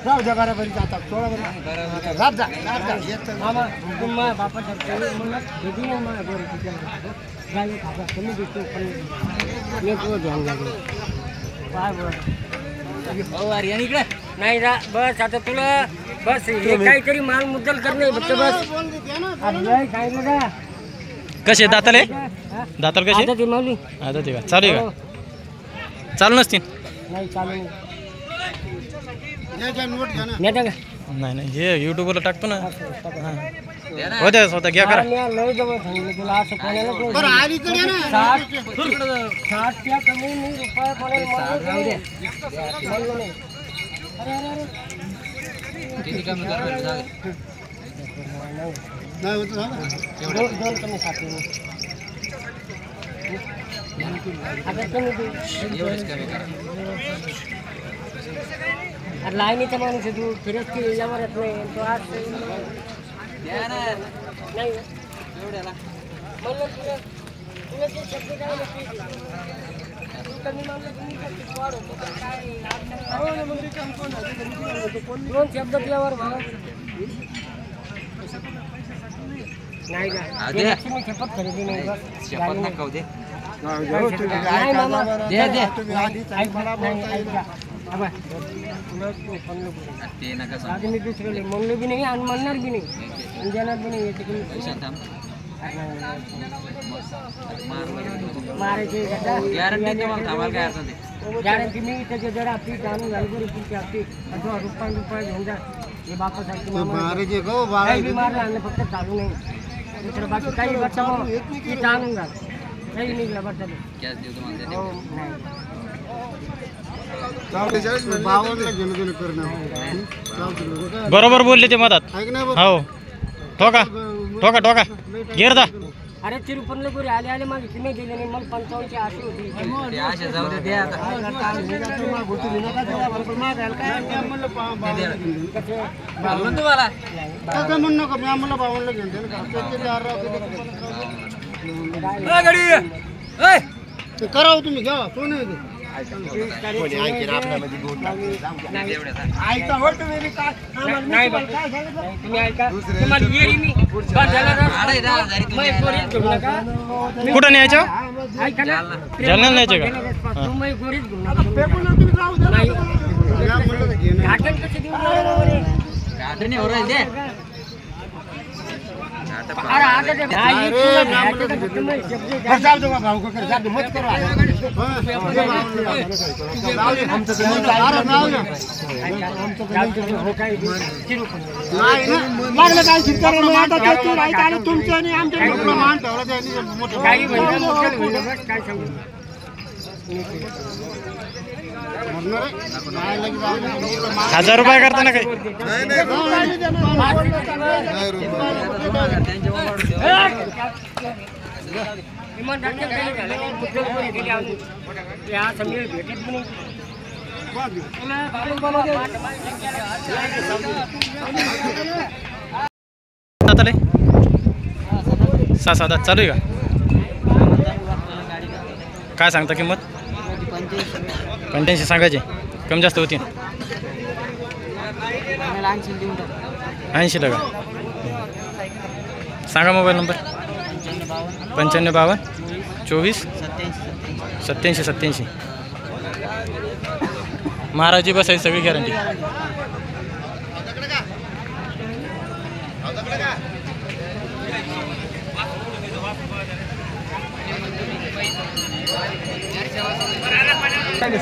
राव जा बराबरी जातात थोडा बरं राब जा मामा तुम्हा बापा मला भेटी ना मला बरं गाडी खाता कमी दिसतो पण मी तो ध्यान लागलो काय बरं हो अरे इकडे नाही रा बस आता तुला बस हे काहीतरी माल मुद्दल करणे फक्त बस अरे काय बघा कसे दाताले दाताल कसे आता ती मावली आता ते का चालू आहे का चालू नसतील नाही चालू नाही नाही नाही हे युट्यूबला टाकतो ना होत्या स्वतः घ्या करा लय जवळ सांगितलं तुला असं कोणाला 60 त्या कमी नाही रुपये कोणाला म्हणलं नाही किती कमी करणार नाही होत ना दोन कमी साठी आता कमी एवढेच कमी करा लाईनीचा माणूस आहे तू फिरत की यावर येत नाही तो आज नाही एवढ्याला म्हणलं तुला ते शब्द काय तू कमी मानलं तुम्ही कसं वाढ होतो काय दोन शब्द तुझ्यावर नाही का लक्ष्मी शपथ खरेदी नाही बस शपथ नका होऊ दे नाही मामा दे दे ते नका सांग मी दुसरे म्हणलं बी नाही आणि म्हणणार बी नाही आणि देणार बी नाही मारायचे गॅरंटी तुम्हाला थांबाल काय अर्थ नाही गॅरंटी मी त्याच्या जरा आपली जाणून घाल बरी पुढची आपली अथवा रुपये घेऊन जा हे बापासारखी काही बी मारलं आणलं फक्त चालू नाही दुसरं बाकी काही बच्चा ती जाणून घाल काही निघला बच्चा कॅश देऊ तुम्हाला हो नाही बरोबर बोलले ते मधात हो ठोका ठोका ठोका गिरदा अरे तिरुपतीला पुरी आले आले माझी तुम्ही गेले नाही मला 55ची आशी होती आशा जाऊ दे द्या करावं तुम्ही घ्या कोण कुठं न्यायचं जालना न्यायचं का गाठणी हो राहील दे तुमचं आणि आमच्या मान ₹1000 करता ना काही सहा सात चालू आहे का काय सांगता किंमत 85 सांगायचे कमी जास्त होती 80 का सांगा मोबाईल नंबर 9552 24 87 महाराजी बसायची सगळी गॅरंटी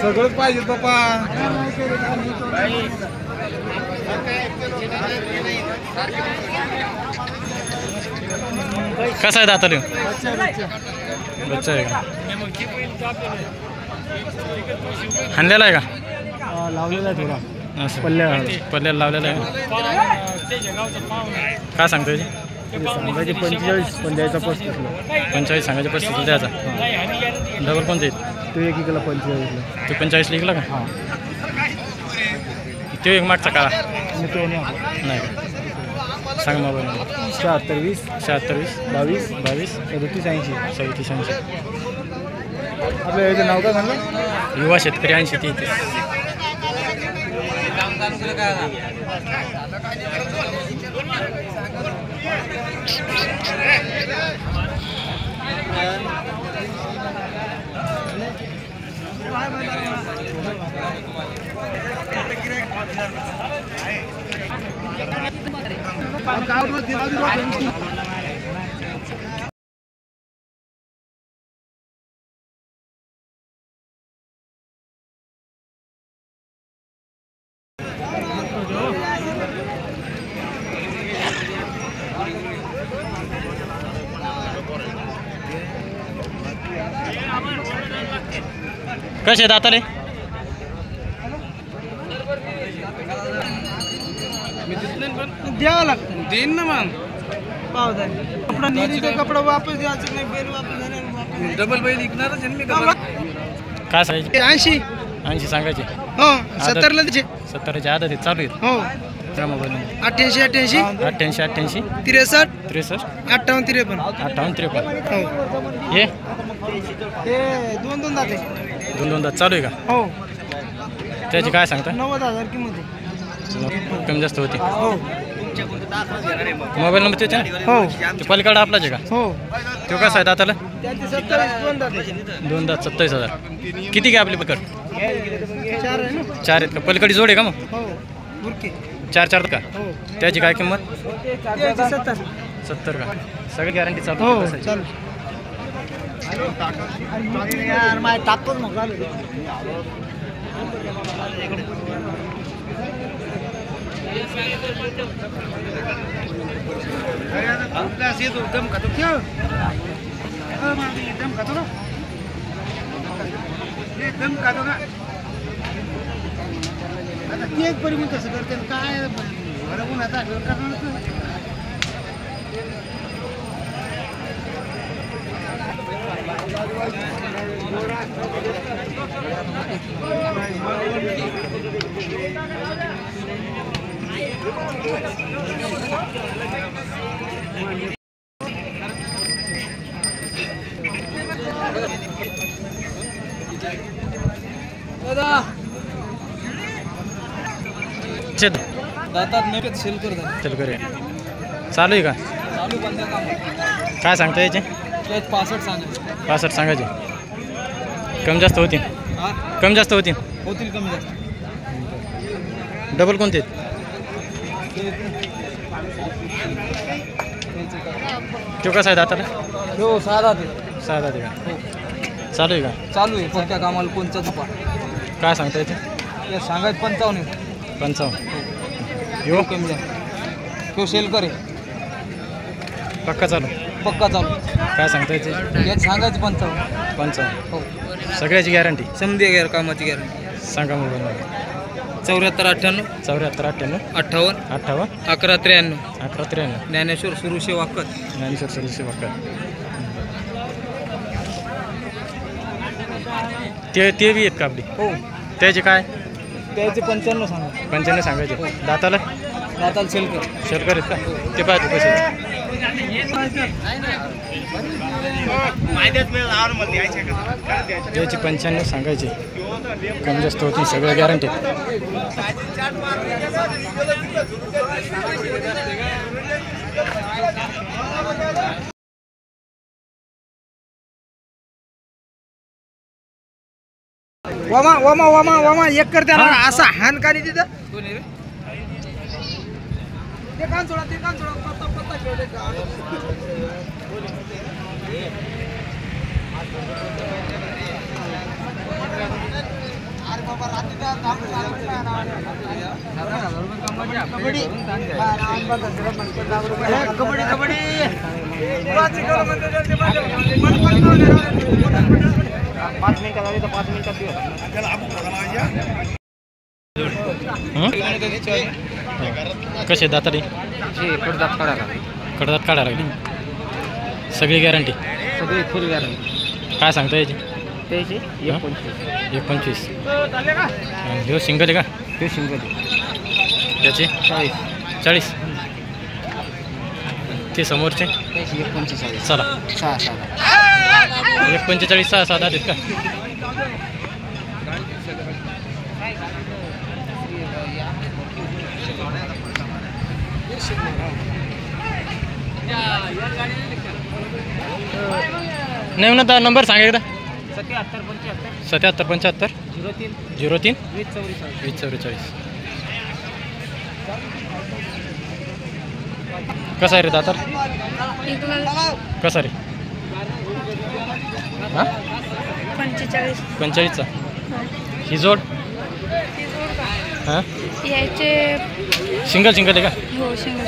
सगळंच पाहिजे पप्पा कसा आहे दाताले बच्चा आहे का हाणलेला आहे का लावलेला आहे थोडा असं पल्ल्याला लावलेला आहे काय सांगतो याची सांगायचे 45 पण द्यायचा 45 सांगायचे 35 द्यायचा डबल कोणते तो एक इकला 45 तू 45 लिखला का हां तो एक मागचा काळा तो नाही का सांग मोबाईल नंबर 76 20 76 22 22 37 80 37 80 आपल्या याचं नाव काय म्हणलं? युवा शेतकरी 80-33. कसे दाताले? द्यावं लागतं. देईन ना मग पाव कपडा नेली कपडा वापस द्यायचं नाही. बैल वापस डबल बैल विकणारच मी. काय सांगायचे? 80 सांगायचे. हो 70 ला त्याचे 70ची आदत चालू आहेत. हो त्या मोबाईल नंबर 88 88 88 63 63 58 53. 58 53. हो हे हे दोन जाते. 2 दात चालू आहे का? हो त्याची काय सांगता? 90,000 किंमत आहे. कमी जास्त होती. हो मोबाईल नंबर त्याचे ना? हो ते पलीकडे आपलाच आहे का? हो तो कसा आहे दाताला? त्याचे 70 दोन जाते. 2 दात 27,000. किती काय आपली पकड? 4 आहे ना. 4 आहेत का? पलीकडे जोड आहे का मग? हो बुरके 4 का? हो त्याची काय किंमत? त्याचे 70. 70 का? सगळी गॅरंटी चालू हो आहे? चालू. यार माय टाकतोच मग चालू. दम खातो क्यों? दम खातो ना. दम खातो ना. आता ते एक परिमाण कसं करते काय बरं आता दातात नेपेत सेल करतात. चल करे चालू आहे का? चालू बंद काम. काय सांगता याचे? 65 सांगायचे. 65 सांगायचे. कमी जास्त होतील. हा कमी जास्त होतील. होतील कमी जास्त. डबल कोणते आहेत? तो कसा आहे दाताला? हो 6 दात. 6 दात आहे का? चालू आहे का? चालू आहे. कोणत्या कामाला कोणचा दुपा. काय सांगता याचे? ते सांगायचं 55. 55. यो कमी जास्त. तो सेल करे पक्का चालू. पक्का चालू. काय सांगता याचे? यात सांगायचं 55. 55. हो सगळ्याची गॅरंटी समधी गैर कामाची गॅरंटी. सांगा मोबाईल नंबर. 74 98 74 98 58 58 11 93. 11 93. ज्ञानेश्वर सुरुशे वाकत. ज्ञानेश्वर सर्विस वाकर. ते बी आहेत का आपली? हो त्याचे काय? त्याचे 95 सांगा. 95 सांगायचे. दाताला दाताला सेल कर. शेअर आहेत का? ते पाहतो कसे. त्याची 95 सांगायचे. कमी जास्त होती. सगळं गॅरंटी. वामा वामा वामा वामा एक कर त्याला असा हान काढी तिथं. ते कान सोडा पत्ता पत्ता खेळले का. अरे बाबा रात्रीचा कबड्डी कबड्डी कबड्डी 5 मिनिटात आली तर 5 मिनिटात कसे दातारी? कडदात काढायला. कडदात काढायला लागली. सगळी गॅरंटी. सगळी फुल गॅरंटी. काय सांगता याची? त्याची 25. ह्यो सिंगल आहे का? ते सिंगल. त्याचे 40. ते समोरचे त्याची 45. चला. 6 1.45 6 7 आहेत का? नाही ना नंबर सांगा एकदा. 77 75 03 20 44. कसा आहे रे दातार? कसा रे? हां 45चा. ही जोड हां याचे सिंगल आहे का? हो सिंगल.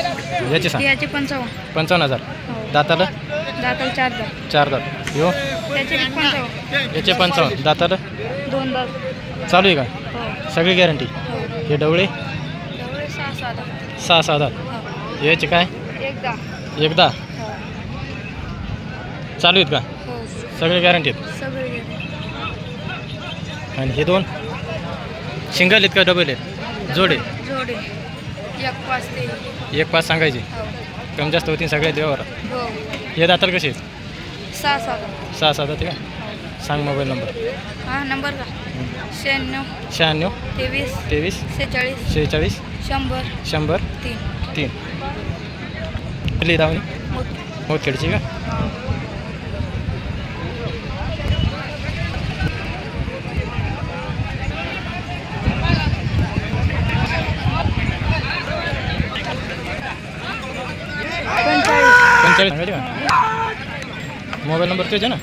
याचे सांग. याचे 55,000. हो. दाताला दाताला 4 दात. 4 दात. यो त्याचे 55. याचे 55. दाताला 2 दात. चालू आहे का? हो. सगळी गॅरंटी. हो. हे डवळे जवळ 6 दात. 6 दात. हो. याचे काय? एकदा हो. चालू आहेत का? हो. सगळे गॅरंटी आहेत. सगळे गेले. आणि हे दोन सिंगल आहेत का डबल आहेत? जोडे जोडे 1-5 ते 1-5 सांगायचे. हो. कमी जास्त होती सगळ्या देवावर. हो. हे दाताल कसे आहेत? 6 6 दात का? सांग मोबाईल नंबर. हा नंबर का 96 96 23 23 46 46 100 100 3. 3. कुठली धावणी? मोतखेडची का? सांगायचे का? मोबाईल नंबर तेच आहे ना?